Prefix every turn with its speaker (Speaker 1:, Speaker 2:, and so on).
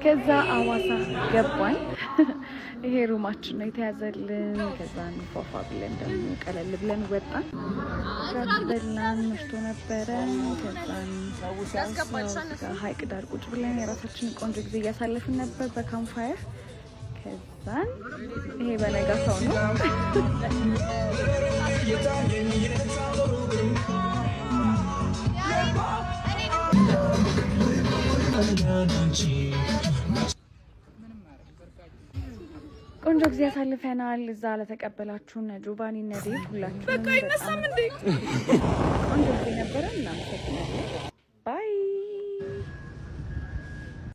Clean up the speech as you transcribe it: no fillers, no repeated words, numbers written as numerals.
Speaker 1: ከዛ አዋሳ ገባን። ይሄ ሩማችን ነው የተያዘልን። ከዛ ፏፏ ብለን ደግሞ ቀለል ብለን ወጣን። በላን መሽቶ ነበረ። ከዛ ሀይቅ ዳር ቁጭ ብለን የራሳችን ቆንጆ ጊዜ እያሳለፍን ነበር በካምፕፋየር። ከዛን ይሄ በነጋታው ነው። ቆንጆ ጊዜ ያሳልፈናል። እዛ ለተቀበላችሁን ጆባኒ ነዴ ሁላችሁም በጣም ቆንጆ ጊዜ ነበረ። እናመሰግናለን።